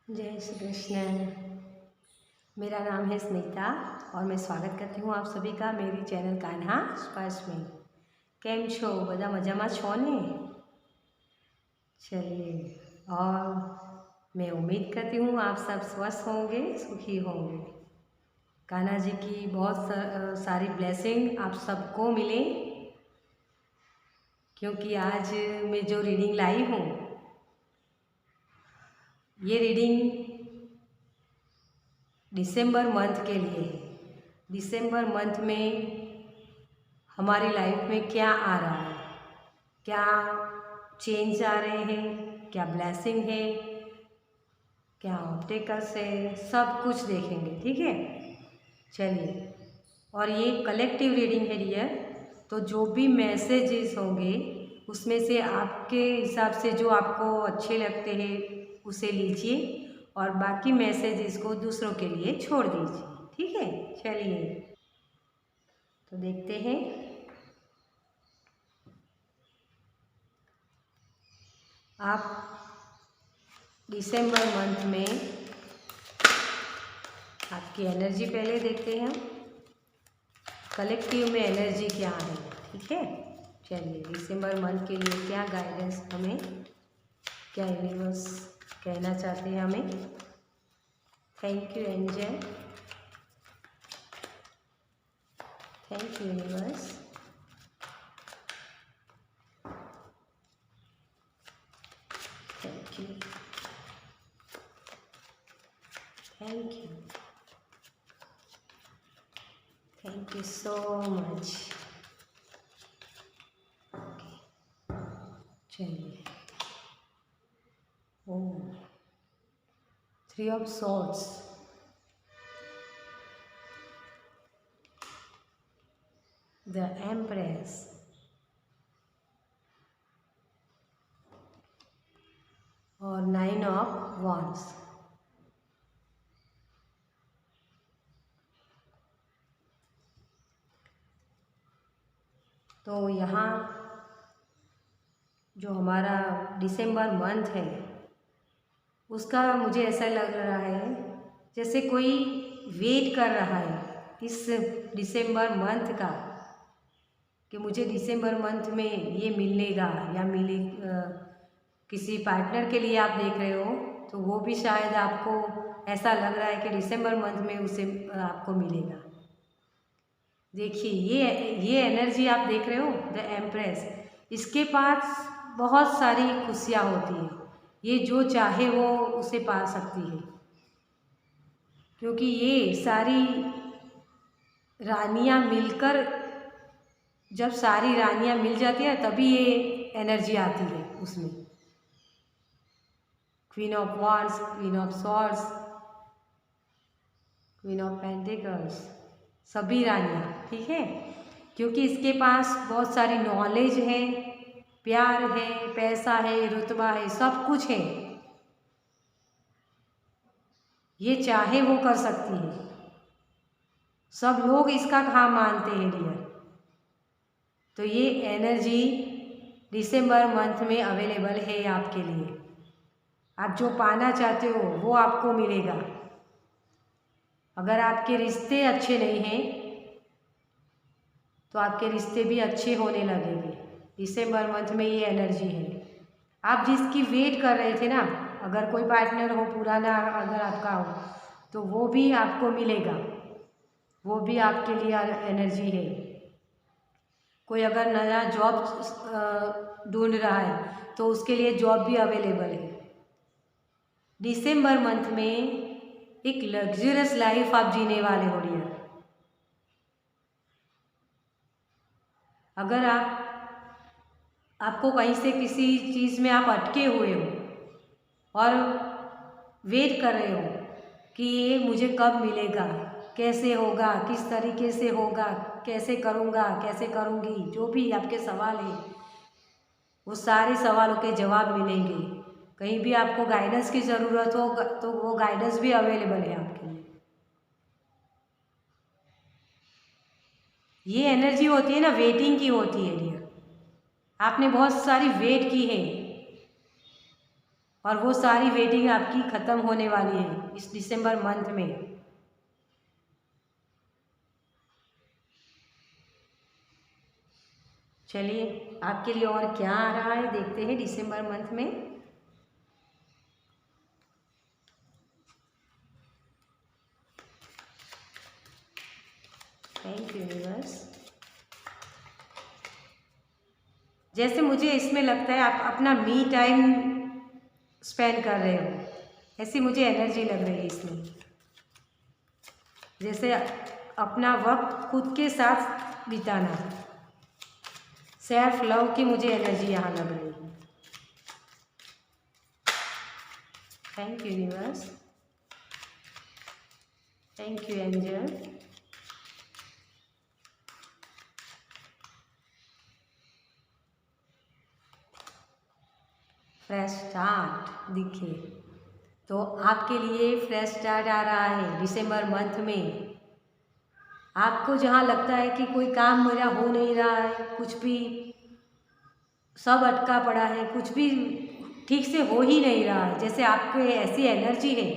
जय श्री कृष्ण। मेरा नाम है स्मिता और मैं स्वागत करती हूँ आप सभी का मेरी चैनल कान्हा स्पर्श में। केम छो बधा मजामा छो ने? चलिए, और मैं उम्मीद करती हूँ आप सब स्वस्थ होंगे, सुखी होंगे। कान्हा जी की बहुत सारी ब्लेसिंग आप सबको मिले, क्योंकि आज मैं जो रीडिंग लाई हूँ ये रीडिंग दिसंबर मंथ के लिए है। दिसंबर मंथ में हमारी लाइफ में क्या आ रहा है, क्या चेंज आ रहे हैं, क्या ब्लेसिंग है, क्या ऑब्स्टेकल्स है, सब कुछ देखेंगे। ठीक है, चलिए। और ये कलेक्टिव रीडिंग है डियर, तो जो भी मैसेजेस होंगे उसमें से आपके हिसाब से जो आपको अच्छे लगते हैं उसे लीजिए और बाकी मैसेजेस को दूसरों के लिए छोड़ दीजिए। ठीक है, चलिए तो देखते हैं। आप दिसंबर मंथ में आपकी एनर्जी पहले देखते हैं, कलेक्टिव में एनर्जी क्या है। ठीक है, चलिए दिसंबर मंथ के लिए क्या गाइडेंस हमें, क्या यूनिवर्स कहना चाहते हैं हमें। Thank you angel, thank you universe. Thank you, thank you, thank you so much. चलिए, ओह, 3 of swords, the Empress, और 9 of wands। तो यहाँ जो हमारा दिसंबर मंथ है उसका मुझे ऐसा लग रहा है जैसे कोई वेट कर रहा है इस दिसंबर मंथ का, कि मुझे दिसंबर मंथ में ये मिलेगा या मिले। किसी पार्टनर के लिए आप देख रहे हो तो वो भी शायद आपको ऐसा लग रहा है कि दिसंबर मंथ में उसे आपको मिलेगा। देखिए ये एनर्जी आप देख रहे हो, द एम्प्रेस, इसके पास बहुत सारी खुशियाँ होती है, ये जो चाहे वो उसे पा सकती है, क्योंकि ये सारी रानियाँ मिलकर, जब सारी रानियाँ मिल जाती है तभी ये एनर्जी आती है उसमें। Queen of wands, queen of swords, queen of pentacles, सभी रानियाँ। ठीक है, क्योंकि इसके पास बहुत सारी नॉलेज है, प्यार है, पैसा है, रुतबा है, सब कुछ है, ये चाहे वो कर सकती है। सब लोग इसका काम मानते हैं डियर। तो ये एनर्जी दिसंबर मंथ में अवेलेबल है आपके लिए। आप जो पाना चाहते हो वो आपको मिलेगा। अगर आपके रिश्ते अच्छे नहीं हैं तो आपके रिश्ते भी अच्छे होने लगेंगे। दिसंबर मंथ में ये एनर्जी है। आप जिसकी वेट कर रहे थे ना, अगर कोई पार्टनर हो पुराना, अगर आपका हो तो वो भी आपको मिलेगा, वो भी आपके लिए एनर्जी है। कोई अगर नया जॉब ढूंढ रहा है तो उसके लिए जॉब भी अवेलेबल है। दिसंबर मंथ में एक लग्जरियस लाइफ आप जीने वाले हो डियर। अगर आपको कहीं से किसी चीज़ में आप अटके हुए हो और वेट कर रहे हो कि ये मुझे कब मिलेगा, कैसे होगा, किस तरीके से होगा, कैसे करूँगा, कैसे करूँगी, जो भी आपके सवाल है वो सारे सवालों के जवाब मिलेंगे। कहीं भी आपको गाइडेंस की ज़रूरत हो तो वो गाइडेंस भी अवेलेबल है आपके लिए। ये एनर्जी होती है ना, वेटिंग की होती है डियर। आपने बहुत सारी वेट की है और वो सारी वेटिंग आपकी ख़त्म होने वाली है इस दिसंबर मंथ में। चलिए आपके लिए और क्या आ रहा है देखते हैं दिसंबर मंथ में। Thank you universe. जैसे मुझे इसमें लगता है आप अपना मी टाइम स्पेंड कर रहे हो, ऐसी मुझे एनर्जी लग रही है इसमें। जैसे अपना वक्त खुद के साथ बिताना, सेल्फ लव की मुझे एनर्जी यहाँ लग रही है। Thank you universe, thank you angel. Fresh start दिखे तो आपके लिए फ्रेश स्टार्ट आ रहा है दिसंबर मंथ में। आपको जहाँ लगता है कि कोई काम मेरा हो नहीं रहा है, कुछ भी सब अटका पड़ा है, कुछ भी ठीक से हो ही नहीं रहा है, जैसे आपके ऐसी एनर्जी है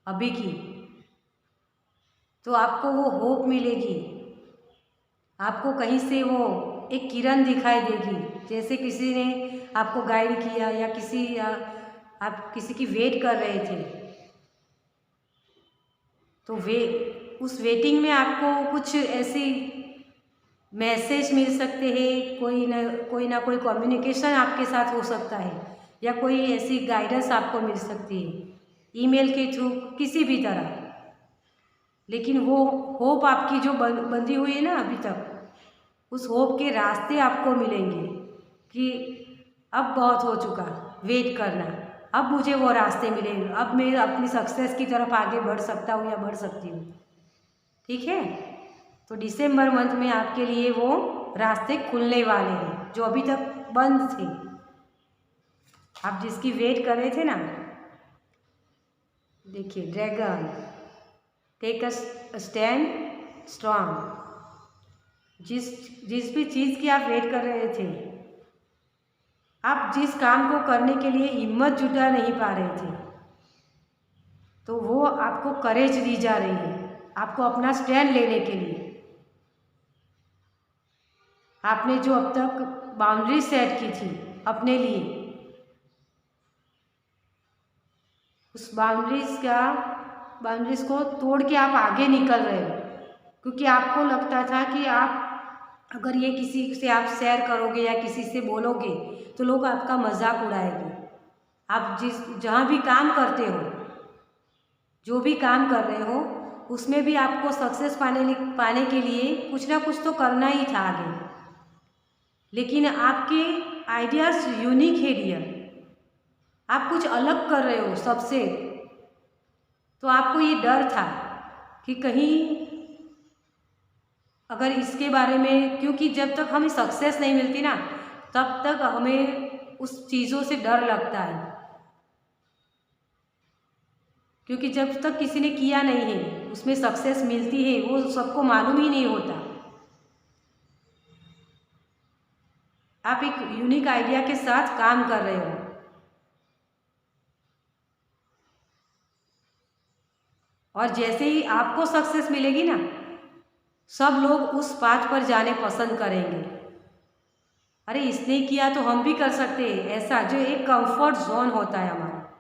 अभी की, तो आपको वो होप मिलेगी। आपको कहीं से वो एक किरण दिखाई देगी, जैसे किसी ने आपको गाइड किया या आप किसी की वेट कर रहे थे, तो उस वेटिंग में आपको कुछ ऐसी मैसेज मिल सकते हैं, कोई ना कोई कम्युनिकेशन आपके साथ हो सकता है, या कोई ऐसी गाइडेंस आपको मिल सकती है ईमेल के थ्रू, किसी भी तरह। लेकिन वो होप आपकी जो बंधी हुई है ना अभी तक, उस होप के रास्ते आपको मिलेंगे कि अब बहुत हो चुका, वेट करना, अब मुझे वो रास्ते मिलेंगे, अब मैं अपनी सक्सेस की तरफ आगे बढ़ सकता हूँ या बढ़ सकती हूँ। ठीक है, तो दिसंबर मंथ में आपके लिए वो रास्ते खुलने वाले हैं जो अभी तक बंद थे। आप जिसकी वेट कर रहे थे ना, देखिए dragon, take a stand strong. जिस भी चीज़ की आप वेट कर रहे थे, आप जिस काम को करने के लिए हिम्मत जुटा नहीं पा रहे थे, तो वो आपको करेज दी जा रही है आपको अपना स्टैंड लेने के लिए। आपने जो अब तक बाउंड्री सेट की थी अपने लिए, उस बाउंड्रीज को तोड़ के आप आगे निकल रहे हो, क्योंकि आपको लगता था कि आप अगर ये किसी से आप शेयर करोगे या किसी से बोलोगे तो लोग आपका मजाक उड़ाएंगे। आप जहाँ भी काम करते हो, जो भी काम कर रहे हो, उसमें भी आपको सक्सेस पाने के लिए कुछ ना कुछ तो करना ही था आगे। लेकिन आपके आइडियाज़ यूनिक है डियर, आप कुछ अलग कर रहे हो सबसे, तो आपको ये डर था कि कहीं अगर इसके बारे में, क्योंकि जब तक हमें सक्सेस नहीं मिलती ना, तब तक हमें उस चीज़ों से डर लगता है, क्योंकि जब तक किसी ने किया नहीं है उसमें सक्सेस मिलती है वो सबको मालूम ही नहीं होता। आप एक यूनिक आइडिया के साथ काम कर रहे हो, और जैसे ही आपको सक्सेस मिलेगी ना, सब लोग उस पाथ पर जाने पसंद करेंगे। अरे इसने किया तो हम भी कर सकते हैं, ऐसा जो एक कंफर्ट जोन होता है हमारा,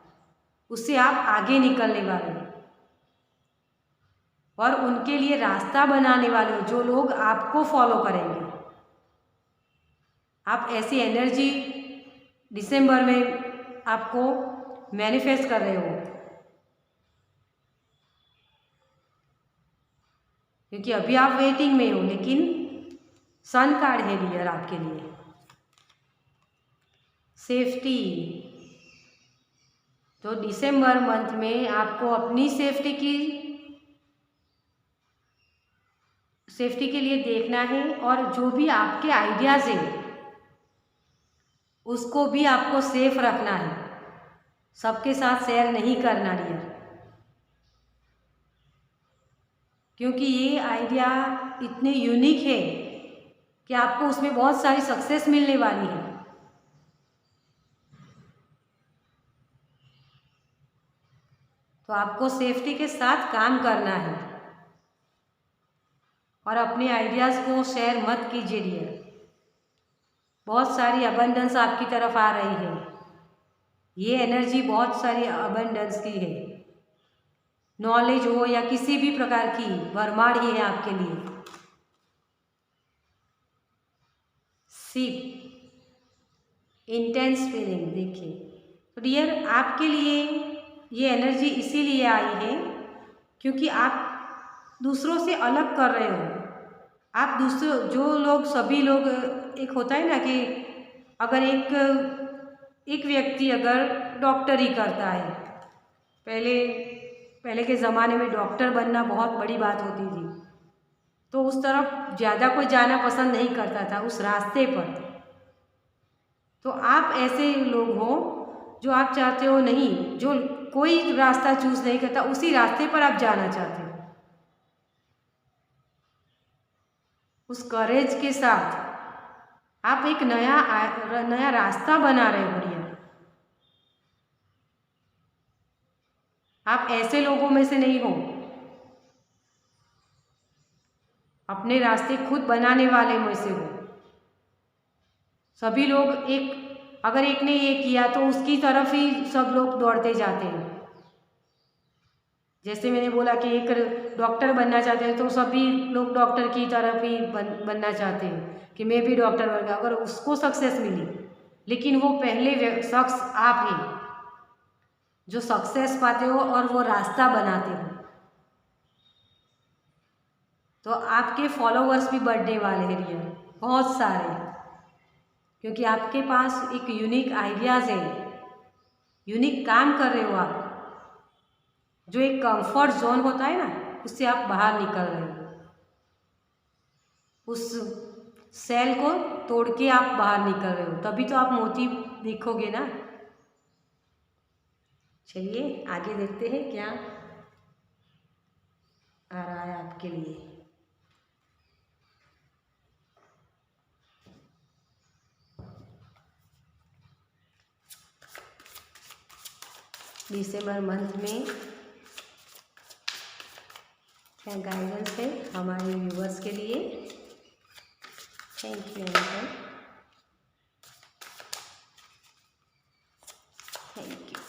उससे आप आगे निकलने वाले हो और उनके लिए रास्ता बनाने वाले हो, जो लोग आपको फॉलो करेंगे। आप ऐसी एनर्जी दिसंबर में आपको मैनिफेस्ट कर रहे हो, क्योंकि अभी आप वेटिंग में हो, लेकिन सन कार्ड है डियर आपके लिए। सेफ्टी, तो दिसंबर मंथ में आपको अपनी सेफ्टी के लिए देखना है, और जो भी आपके आइडियाज़ हैं उसको भी आपको सेफ रखना है, सबके साथ शेयर नहीं करना डियर, क्योंकि ये आइडिया इतने यूनिक है कि आपको उसमें बहुत सारी सक्सेस मिलने वाली है। तो आपको सेफ्टी के साथ काम करना है और अपने आइडियाज़ को शेयर मत कीजिए डियर। बहुत सारी अबंडेंस आपकी तरफ आ रही है, ये एनर्जी बहुत सारी अबंडेंस की है। नॉलेज हो या किसी भी प्रकार की भरमार ही है आपके लिए। सिप इंटेंस फीलिंग देखिए, तो डियर आपके लिए ये एनर्जी इसीलिए आई है क्योंकि आप दूसरों से अलग कर रहे हो। आप दूसरों जो लोग सभी लोग एक होता है ना कि अगर एक व्यक्ति अगर डॉक्टरी करता है, पहले के ज़माने में डॉक्टर बनना बहुत बड़ी बात होती थी, तो उस तरफ ज़्यादा कोई जाना पसंद नहीं करता था उस रास्ते पर। तो आप ऐसे लोग हो जो आप चाहते हो नहीं, जो कोई रास्ता चूज़ नहीं करता उसी रास्ते पर आप जाना चाहते हो। उस करेज के साथ आप एक नया रास्ता बना रहे हो डियर। आप ऐसे लोगों में से नहीं हो, अपने रास्ते खुद बनाने वाले में से हो। सभी लोग अगर एक ने ये किया तो उसकी तरफ ही सब लोग दौड़ते जाते हैं। जैसे मैंने बोला कि एक डॉक्टर बनना चाहते हैं तो सभी लोग डॉक्टर की तरफ ही बनना चाहते हैं कि मैं भी डॉक्टर बन गया। अगर उसको सक्सेस मिली, लेकिन वो पहले शख्स आप हैं जो सक्सेस पाते हो और वो रास्ता बनाते हो। तो आपके फॉलोवर्स भी बढ़ने वाले हैं डियर, बहुत सारे, क्योंकि आपके पास एक यूनिक आइडियाज़ है, यूनिक काम कर रहे हो आप। जो एक कंफर्ट जोन होता है ना, उससे आप बाहर निकल रहे हो। उस सेल को तोड़ के आप बाहर निकल रहे हो, तभी तो आप मोती देखोगे ना। चलिए आगे देखते हैं क्या आ रहा है आपके लिए। दिसंबर मंथ में क्या गाइडेंस है हमारे व्यूवर्स के लिए। Thank you uncle,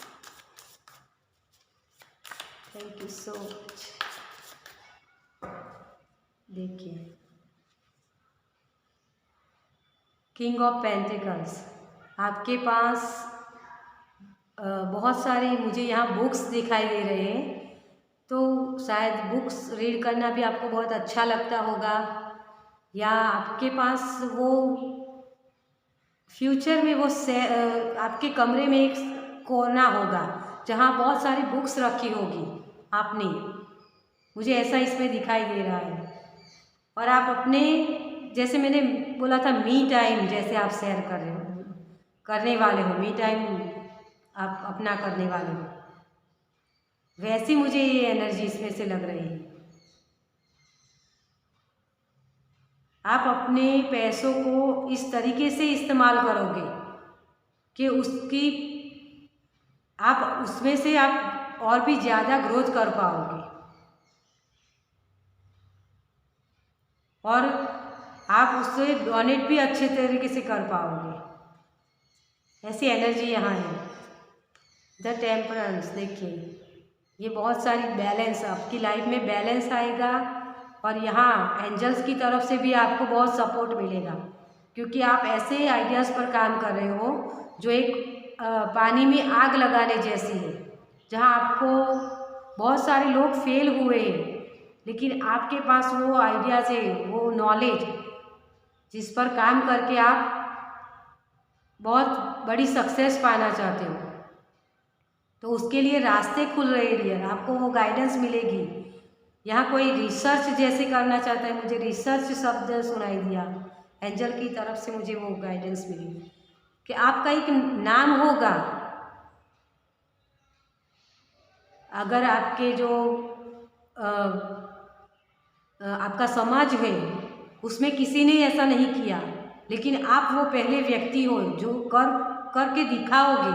thank you so much. देखिए, किंग ऑफ पेंटिकल्स, आपके पास बहुत सारी मुझे यहाँ बुक्स दिखाई दे रहे हैं, तो शायद बुक्स रीड करना भी आपको बहुत अच्छा लगता होगा, या आपके पास वो फ्यूचर में वो आपके कमरे में एक कोना होगा जहाँ बहुत सारी बुक्स रखी होगी आपने, मुझे ऐसा इसमें दिखाई दे रहा है। और आप अपने, जैसे मैंने बोला था मी टाइम, जैसे आप शेयर करने वाले हो, मी टाइम आप अपना करने वाले हो, वैसी मुझे ये एनर्जी इसमें से लग रही है। आप अपने पैसों को इस तरीके से इस्तेमाल करोगे कि आप उसमें से आप और भी ज़्यादा ग्रोथ कर पाओगे, और आप उससे डोनेट भी अच्छे तरीके से कर पाओगे। ऐसी एनर्जी यहाँ है। द टेम्परेंस, देखिए ये बहुत सारी बैलेंस, आपकी लाइफ में बैलेंस आएगा, और यहाँ एंजल्स की तरफ से भी आपको बहुत सपोर्ट मिलेगा, क्योंकि आप ऐसे आइडियाज़ पर काम कर रहे हो जो एक पानी में आग लगाने जैसी है, जहाँ आपको बहुत सारे लोग फेल हुए हैं, लेकिन आपके पास वो आइडियाज़ है, वो नॉलेज, जिस पर काम करके आप बहुत बड़ी सक्सेस पाना चाहते हो। तो उसके लिए रास्ते खुल रहे हैं डियर, आपको वो गाइडेंस मिलेगी। यहाँ कोई रिसर्च जैसे करना चाहता है, मुझे रिसर्च शब्द सुनाई दिया, एंजल की तरफ से मुझे वो गाइडेंस मिली कि आपका एक नाम होगा। अगर आपके जो आपका समाज है उसमें किसी ने ऐसा नहीं किया, लेकिन आप वो पहले व्यक्ति हो जो करके दिखाओगे।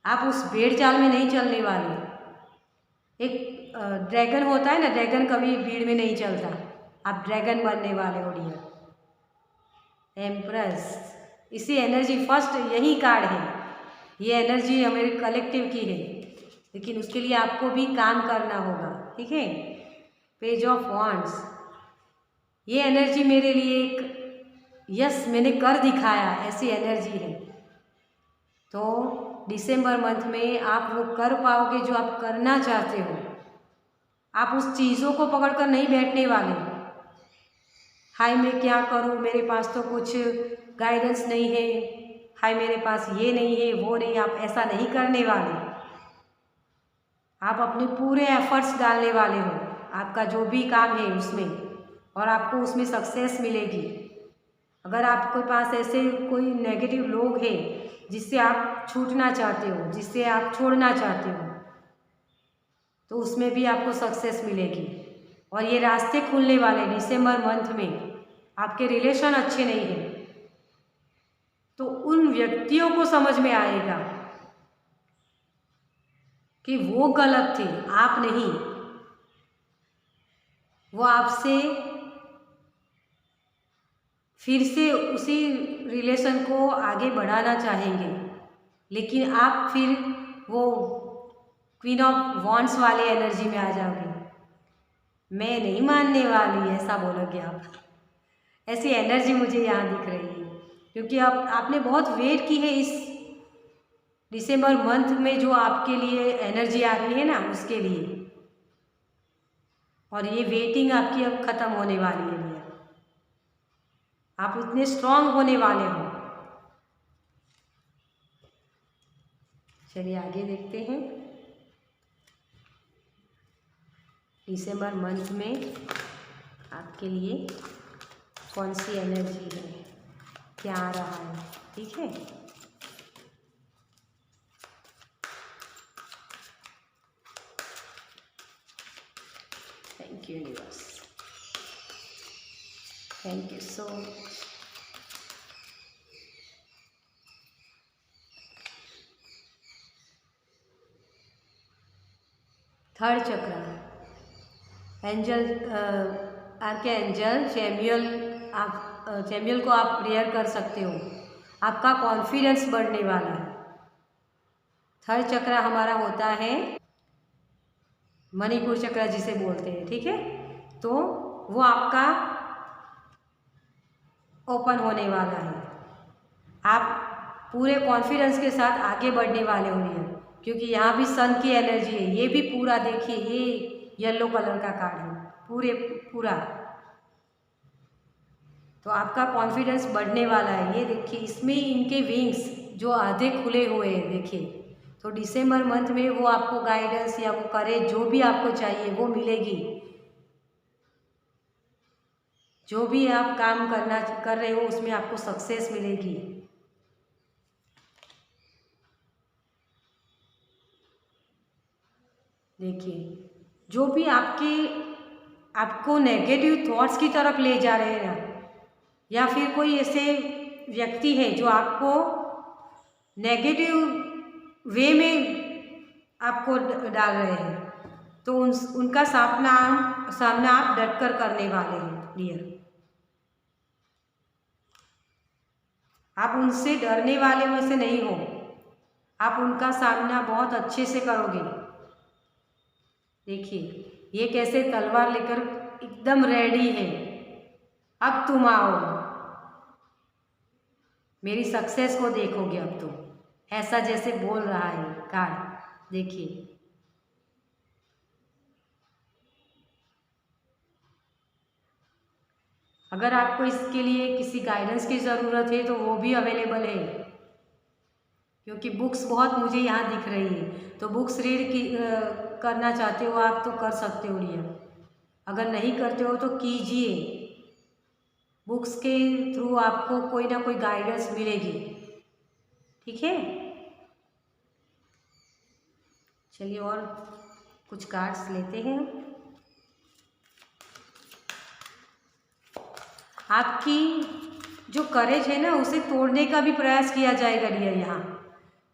आप उस भेड़ चाल में नहीं चलने वाले, एक ड्रैगन होता है ना, ड्रैगन कभी भीड़ में नहीं चलता। आप ड्रैगन बनने वाले हो डियर। एम्प्रेस, इसी एनर्जी फर्स्ट यही कार्ड है। ये एनर्जी हमारे कलेक्टिव की है, लेकिन उसके लिए आपको भी काम करना होगा, ठीक है। पेज ऑफ वॉन्ड्स, ये एनर्जी मेरे लिए एक यस मैंने कर दिखाया ऐसी एनर्जी है। तो दिसंबर मंथ में आप वो कर पाओगे जो आप करना चाहते हो। आप उस चीज़ों को पकड़कर नहीं बैठने वाले, हाय मैं क्या करूं, मेरे पास तो कुछ गाइडेंस नहीं है, हाय मेरे पास ये नहीं है वो नहीं, आप ऐसा नहीं करने वाले। आप अपने पूरे एफर्ट्स डालने वाले हो, आपका जो भी काम है उसमें, और आपको उसमें सक्सेस मिलेगी। अगर आपके पास ऐसे कोई नेगेटिव लोग हैं जिससे आप छूटना चाहते हो, जिससे आप छोड़ना चाहते हो, तो उसमें भी आपको सक्सेस मिलेगी। और ये रास्ते खुलने वाले दिसंबर मंथ में। आपके रिलेशन अच्छे नहीं हैं तो उन व्यक्तियों को समझ में आएगा कि वो गलत थे, आप नहीं। वो आपसे फिर से उसी रिलेशन को आगे बढ़ाना चाहेंगे, लेकिन आप फिर वो क्वीन ऑफ वॉन्ड्स वाले एनर्जी में आ जाओगे। मैं नहीं मानने वाली, ऐसा बोलोगे आप। ऐसी एनर्जी मुझे यहाँ दिख रही है, क्योंकि आपने बहुत वेट की है इस दिसंबर मंथ में, जो आपके लिए एनर्जी आ रही है ना उसके लिए। और ये वेटिंग आपकी अब ख़त्म होने वाली है भैया। आप इतने स्ट्रांग होने वाले हो। चलिए आगे देखते हैं दिसंबर मंथ में आपके लिए कौन सी एनर्जी है, क्या आ रहा है, ठीक है। Thank you universe, thank you so much. Third चक्र, एंजल आर्के एंजल सैमुअल, आप सैमुअल को आप प्रेयर कर सकते हो। आपका कॉन्फिडेंस बढ़ने वाला है। थर्ड चक्र हमारा होता है मणिपुर चक्र जिसे बोलते हैं, ठीक है। तो वो आपका ओपन होने वाला है। आप पूरे कॉन्फिडेंस के साथ आगे बढ़ने वाले हो रही है, क्योंकि यहाँ भी सन की एनर्जी है। ये भी पूरा देखिए, ये येलो कलर का कार्ड है पूरा। तो आपका कॉन्फिडेंस बढ़ने वाला है। ये देखिए, इसमें इनके विंग्स जो आधे खुले हुए हैं, देखिए। तो दिसंबर मंथ में वो आपको गाइडेंस या वो करेज जो भी आपको चाहिए वो मिलेगी। जो भी आप काम कर रहे हो उसमें आपको सक्सेस मिलेगी। देखिए, जो भी आपको नेगेटिव थॉट्स की तरफ ले जा रहे हैं ना, या फिर कोई ऐसे व्यक्ति है जो आपको नेगेटिव वे में आपको डाल रहे हैं, तो उनका सामना आप डट कर करने वाले हैं डियर। आप उनसे डरने वाले में से नहीं हो, आप उनका सामना बहुत अच्छे से करोगे। देखिए, ये कैसे तलवार लेकर एकदम रेडी है। अब तुम आओ, मेरी सक्सेस को देखोगे अब तुम, ऐसा जैसे बोल रहा है कार्ड। देखिए, अगर आपको इसके लिए किसी गाइडेंस की ज़रूरत है तो वो भी अवेलेबल है, क्योंकि बुक्स बहुत मुझे यहाँ दिख रही है। तो बुक्स करना चाहते हो आप तो कर सकते हो डियर। अगर नहीं करते हो तो कीजिए, बुक्स के थ्रू आपको कोई ना कोई गाइडेंस मिलेगी, ठीक है। चलिए और कुछ कार्ड्स लेते हैं। आपकी जो करेज है ना उसे तोड़ने का भी प्रयास किया जाएगा डियर। यहाँ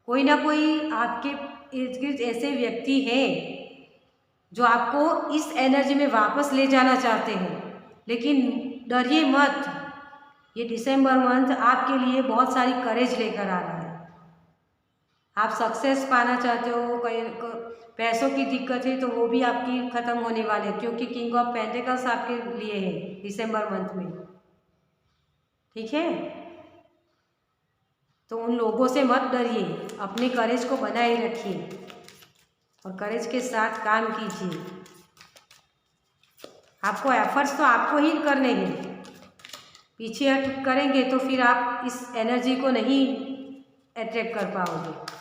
कोई ना कोई आपके इर्द गिर्द ऐसे व्यक्ति हैं जो आपको इस एनर्जी में वापस ले जाना चाहते हैं। लेकिन डरिए मत, ये दिसंबर मंथ आपके लिए बहुत सारी करेज लेकर आ रहा है। आप सक्सेस पाना चाहते हो, पैसों की दिक्कत है तो वो भी आपकी ख़त्म होने वाले, क्योंकि किंग ऑफ पेंटिकल्स आपके लिए है दिसंबर मंथ में। ठीक है, तो उन लोगों से मत डरिए, अपने करेज को बनाए रखिए और करेज के साथ काम कीजिए। आपको एफर्ट्स तो आपको ही करने हैं, पीछे हट करेंगे तो फिर आप इस एनर्जी को नहीं अट्रैक्ट कर पाओगे।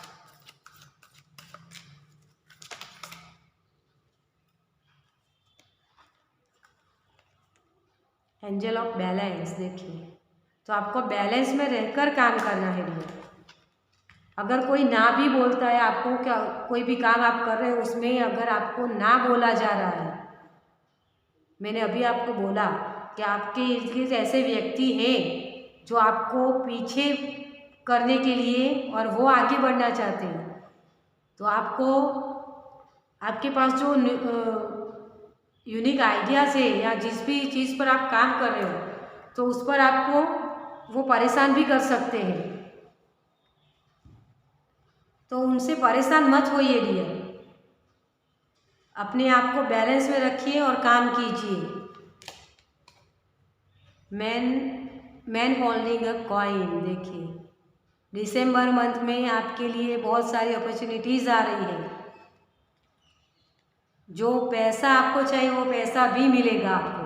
एंजल ऑफ बैलेंस देखिए, तो आपको बैलेंस में रहकर काम करना है डियर। अगर कोई ना भी बोलता है आपको, क्या कोई भी काम आप कर रहे हो उसमें अगर आपको ना बोला जा रहा है, मैंने अभी आपको बोला कि आपके इर्द गिर्द ऐसे व्यक्ति हैं जो आपको पीछे करने के लिए और वो आगे बढ़ना चाहते हैं, तो आपको आपके पास जो यूनिक आइडियाज़ है या जिस भी चीज़ पर आप काम कर रहे हो, तो उस पर आपको वो परेशान भी कर सकते हैं। तो उनसे परेशान मत होइए डियर, अपने आप को बैलेंस में रखिए और काम कीजिए। मैन होल्डिंग अ कॉइन देखिए, दिसंबर मंथ में आपके लिए बहुत सारी अपॉर्चुनिटीज़ आ रही है। जो पैसा आपको चाहिए वो पैसा भी मिलेगा आपको।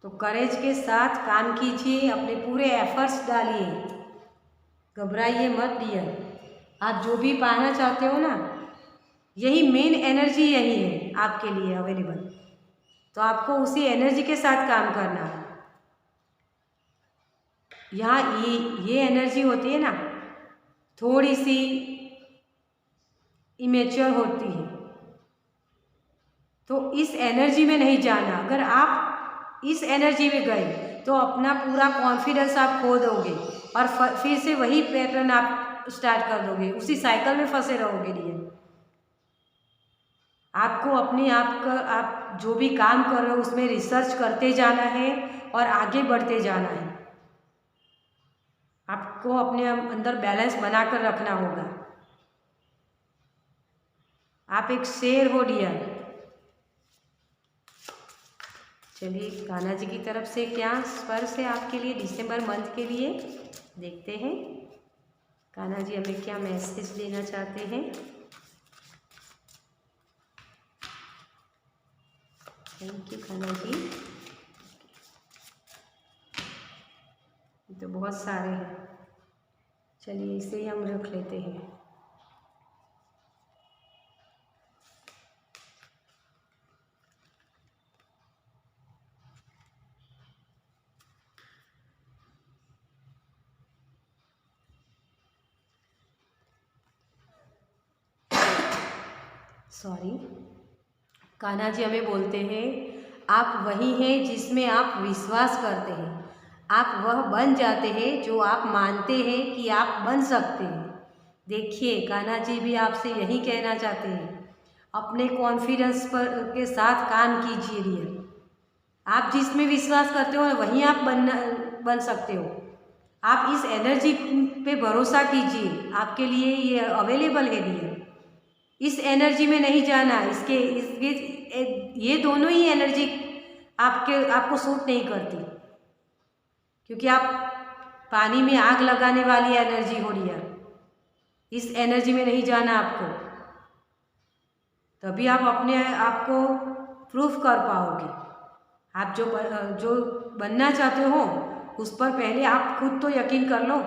तो करेज के साथ काम कीजिए, अपने पूरे एफर्ट्स डालिए, घबराइए मत डियर। आप जो भी पाना चाहते हो ना, यही मेन एनर्जी यही है आपके लिए अवेलेबल, तो आपको उसी एनर्जी के साथ काम करना है। यहाँ ये एनर्जी होती है ना, थोड़ी सी इमेच्योर होती है, तो इस एनर्जी में नहीं जाना। अगर आप इस एनर्जी में गए तो अपना पूरा कॉन्फिडेंस आप खो दोगे और फिर से वही पैटर्न आप स्टार्ट कर दोगे, उसी साइकिल में फंसे रहोगे डियर। आपको अपने आप का, आप जो भी काम कर रहे हो उसमें रिसर्च करते जाना है और आगे बढ़ते जाना है। आपको अपने अंदर बैलेंस बनाकर रखना होगा। आप एक शेर हो डियर। चलिए कान्हा जी की तरफ से क्या स्पर्श है आपके लिए दिसंबर मंथ के लिए, देखते हैं कान्हा जी हमें क्या मैसेज देना चाहते हैं। Thank you Kanha ji. तो बहुत सारे हैं, चलिए इसे ही हम रख लेते हैं। सॉरी, कान्हा जी हमें बोलते हैं आप वही हैं जिसमें आप विश्वास करते हैं, आप वह बन जाते हैं जो आप मानते हैं कि आप बन सकते हैं। देखिए कान्हा जी भी आपसे यही कहना चाहते हैं, अपने कॉन्फिडेंस पर के साथ काम कीजिए डियर। आप जिसमें विश्वास करते हो वहीं आप बन सकते हो। आप इस एनर्जी पे भरोसा कीजिए, आपके लिए ये अवेलेबल है डियर। इस एनर्जी में नहीं जाना, इसके ये दोनों ही एनर्जी आपको सूट नहीं करती, क्योंकि आप पानी में आग लगाने वाली एनर्जी हो रही है। इस एनर्जी में नहीं जाना आपको, तभी आप अपने आप को प्रूफ कर पाओगे। आप जो बनना चाहते हो उस पर पहले आप खुद तो यकीन कर लो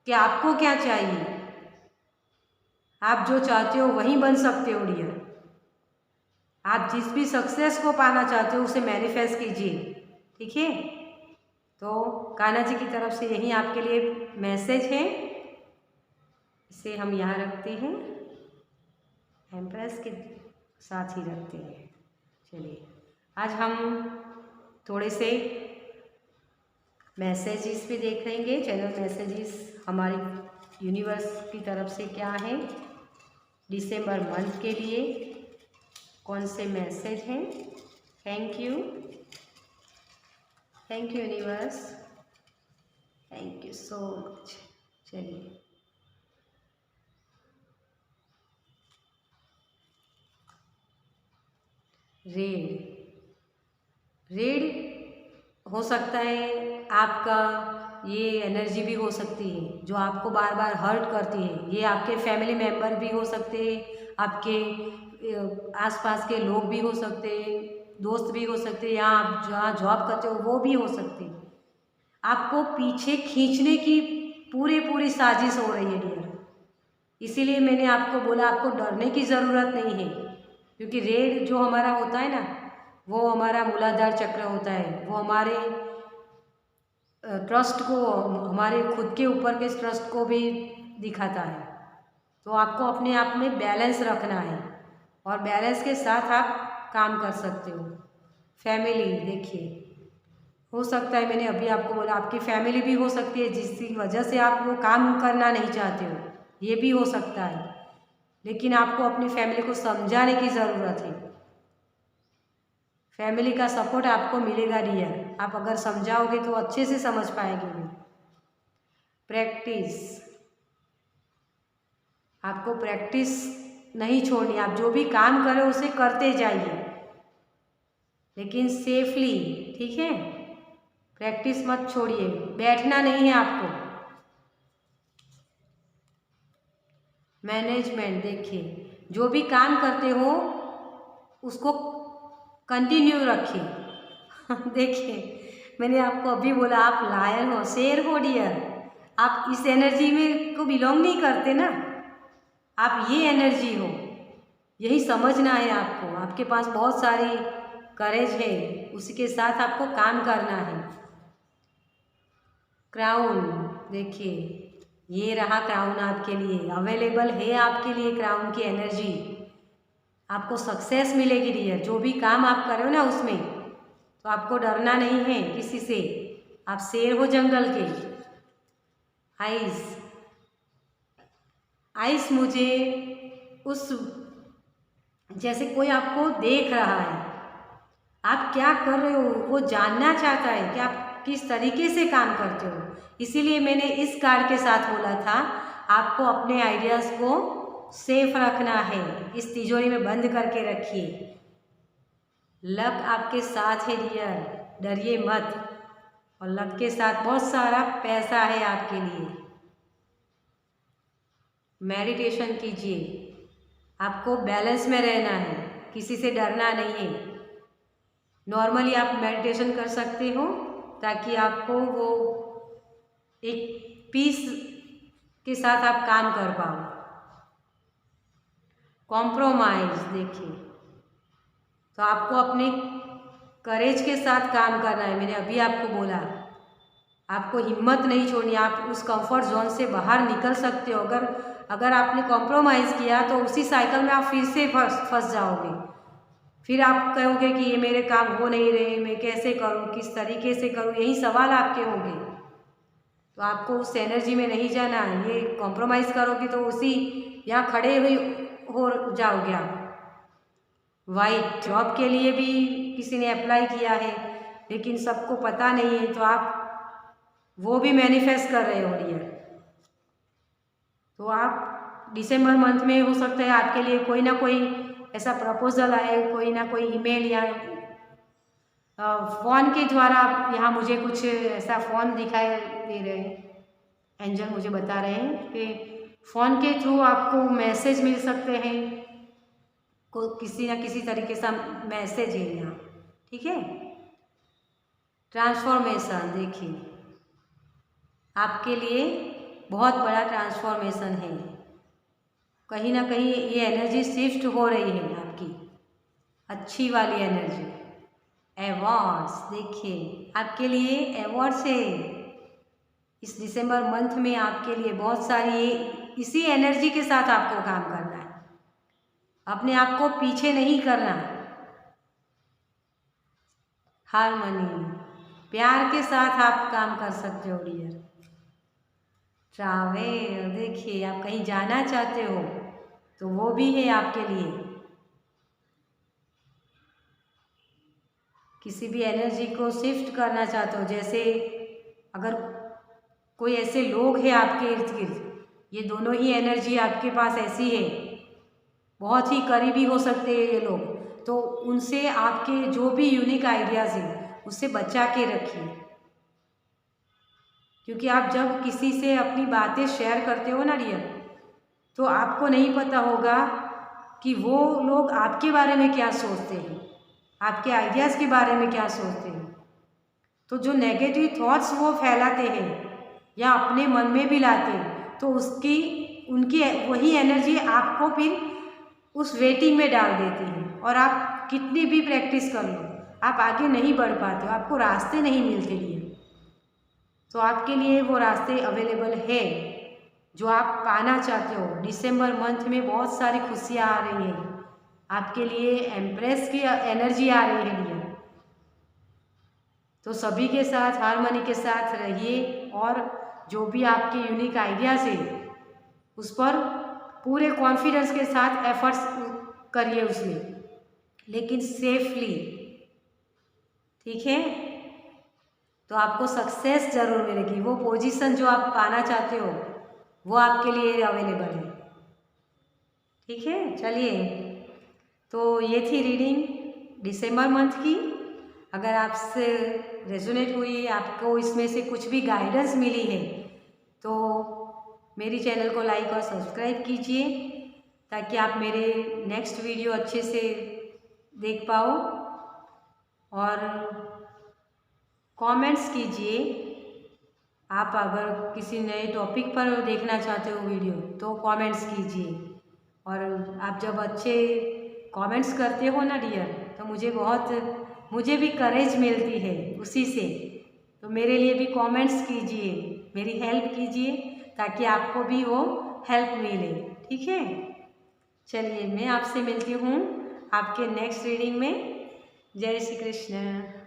कि आपको क्या चाहिए। आप जो चाहते हो वहीं बन सकते हो डियर। आप जिस भी सक्सेस को पाना चाहते हो उसे मैनिफेस्ट कीजिए, ठीक है। तो कान्हा जी की तरफ से यही आपके लिए मैसेज है, इसे हम यहाँ रखते हैं, एम्प्रेस के साथ ही रखते हैं। चलिए आज हम थोड़े से मैसेजेस भी देख लेंगे, चैनल मैसेजेस हमारी यूनिवर्स की तरफ से क्या है दिसंबर मंथ के लिए कौन से मैसेज हैं। Thank you universe, thank you so much. चलिए रेड हो सकता है आपका, ये एनर्जी भी हो सकती है जो आपको बार बार हर्ट करती है। ये आपके फैमिली मेम्बर भी हो सकते हैं, आपके आसपास के लोग भी हो सकते हैं, दोस्त भी हो सकते हैं, या आप जहाँ जॉब करते हो वो भी हो सकते हैं। आपको पीछे खींचने की पूरी साजिश हो रही है डियर। इसीलिए मैंने आपको बोला आपको डरने की ज़रूरत नहीं है, क्योंकि रेड जो हमारा होता है ना, वो हमारा मूलाधार चक्र होता है। वो हमारे ट्रस्ट को, हमारे खुद के ऊपर के ट्रस्ट को भी दिखाता है। तो आपको अपने आप में बैलेंस रखना है, और बैलेंस के साथ आप काम कर सकते हो। फैमिली देखिए, हो सकता है मैंने अभी आपको बोला आपकी फैमिली भी हो सकती है जिसकी वजह से आप वो काम करना नहीं चाहते हो, ये भी हो सकता है। लेकिन आपको अपनी फैमिली को समझाने की ज़रूरत है। फैमिली का सपोर्ट आपको मिलेगा डियर, आप अगर समझाओगे तो अच्छे से समझ पाएंगे भी। प्रैक्टिस, आपको प्रैक्टिस नहीं छोड़नी, आप जो भी काम करें उसे करते जाइए, लेकिन सेफली, ठीक है। प्रैक्टिस मत छोड़िए, बैठना नहीं है आपको। मैनेजमेंट देखिए, जो भी काम करते हो उसको कंटिन्यू रखिए। देखिए मैंने आपको अभी बोला आप लायन हो, शेर हो डियर, आप इस एनर्जी में को बिलोंग नहीं करते ना, आप ये एनर्जी हो, यही समझना है आपको। आपके पास बहुत सारी करेज है, उसी के साथ आपको काम करना है। क्राउन देखिए, ये रहा क्राउन आपके लिए, अवेलेबल है आपके लिए क्राउन की एनर्जी। आपको सक्सेस मिलेगी डियर, जो भी काम आप कर रहे हो ना उसमें, तो आपको डरना नहीं है किसी से, आप शेर हो जंगल के। आइस मुझे उस, जैसे कोई आपको देख रहा है, आप क्या कर रहे हो वो जानना चाहता है कि आप किस तरीके से काम करते हो। इसीलिए मैंने इस कार्ड के साथ बोला था आपको अपने आइडियाज़ को सेफ रखना है, इस तिजोरी में बंद करके रखिए। लक आपके साथ है डियर, डरिए मत, और लक के साथ बहुत सारा पैसा है आपके लिए। मेडिटेशन कीजिए, आपको बैलेंस में रहना है, किसी से डरना नहीं है। नॉर्मली आप मेडिटेशन कर सकते हो ताकि आपको वो एक पीस के साथ आप काम कर पाओ। कॉम्प्रोमाइज देखिए, तो आपको अपने करेज के साथ काम करना है। मैंने अभी आपको बोला आपको हिम्मत नहीं छोड़नी, आप उस कंफर्ट जोन से बाहर निकल सकते हो। अगर आपने कॉम्प्रोमाइज़ किया तो उसी साइकिल में आप फिर से फंस जाओगे। फिर आप कहोगे कि ये मेरे काम हो नहीं रहे, मैं कैसे करूँ, किस तरीके से करूँ, यही सवाल आपके होंगे। तो आपको उस एनर्जी में नहीं जाना है। ये कॉम्प्रोमाइज़ करोगे तो उसी यहाँ खड़े हुए हो जाओगे आप। वाइट जॉब के लिए भी किसी ने अप्लाई किया है लेकिन सबको पता नहीं है, तो आप वो भी मैनिफेस्ट कर रहे हो डियर। तो आप दिसंबर मंथ में हो सकता है आपके लिए कोई ना कोई ऐसा प्रपोजल आए, कोई ना कोई ईमेल या फ़ोन के द्वारा। यहाँ मुझे कुछ ऐसा फ़ोन दिखाई दे रहे हैं, एंजल मुझे बता रहे हैं कि फ़ोन के थ्रू आपको मैसेज मिल सकते हैं, को किसी ना किसी तरीके से मैसेज है यहाँ, ठीक है। ट्रांसफॉर्मेशन देखिए, आपके लिए बहुत बड़ा ट्रांसफॉर्मेशन है, कहीं ना कहीं ये एनर्जी शिफ्ट हो रही है आपकी, अच्छी वाली एनर्जी। अवार्ड्स देखिए, आपके लिए अवार्ड्स है इस दिसंबर मंथ में, आपके लिए बहुत सारी, इसी एनर्जी के साथ आपको काम करना है, अपने आप को पीछे नहीं करना। हारमोनी, प्यार के साथ आप काम कर सकते हो डियर। ट्रैवल देखिए, आप कहीं जाना चाहते हो तो वो भी है आपके लिए। किसी भी एनर्जी को शिफ्ट करना चाहते हो, जैसे अगर कोई ऐसे लोग हैं आपके इर्द गिर्द, ये दोनों ही एनर्जी आपके पास ऐसी है, बहुत ही करीबी हो सकते हैं ये लोग, तो उनसे आपके जो भी यूनिक आइडियाज़ हैं उससे बचा के रखिए। क्योंकि आप जब किसी से अपनी बातें शेयर करते हो ना डियर, तो आपको नहीं पता होगा कि वो लोग आपके बारे में क्या सोचते हैं, आपके आइडियाज़ के बारे में क्या सोचते हैं। तो जो नेगेटिव थॉट्स वो फैलाते हैं या अपने मन में भी लाते हैं, तो उनकी वही एनर्जी आपको फिर उस वेटिंग में डाल देती है, और आप कितनी भी प्रैक्टिस कर लो आप आगे नहीं बढ़ पाते हो, आपको रास्ते नहीं मिलते लिए। तो आपके लिए वो रास्ते अवेलेबल है जो आप पाना चाहते हो। दिसंबर मंथ में बहुत सारी खुशियाँ आ रही हैं आपके लिए, एम्प्रेस की एनर्जी आ रही है डियर। तो सभी के साथ हार्मनी के साथ रहिए, और जो भी आपके यूनिक आइडियाज़ है उस पर पूरे कॉन्फिडेंस के साथ एफर्ट्स करिए उसमें, लेकिन सेफली, ठीक है। तो आपको सक्सेस ज़रूर मिलेगी, वो पोजीशन जो आप पाना चाहते हो वो आपके लिए अवेलेबल है, ठीक है। चलिए, तो ये थी रीडिंग दिसंबर मंथ की। अगर आपसे रेजोनेट हुई, आपको इसमें से कुछ भी गाइडेंस मिली है, तो मेरी चैनल को लाइक और सब्सक्राइब कीजिए ताकि आप मेरे नेक्स्ट वीडियो अच्छे से देख पाओ, और कमेंट्स कीजिए। आप अगर किसी नए टॉपिक पर देखना चाहते हो वीडियो तो कमेंट्स कीजिए, और आप जब अच्छे कमेंट्स करते हो ना डियर, तो मुझे भी करेज मिलती है उसी से। तो मेरे लिए भी कमेंट्स कीजिए, मेरी हेल्प कीजिए ताकि आपको भी वो हेल्प मिले, ठीक है। चलिए, मैं आपसे मिलती हूँ आपके नेक्स्ट रीडिंग में। जय श्री कृष्ण।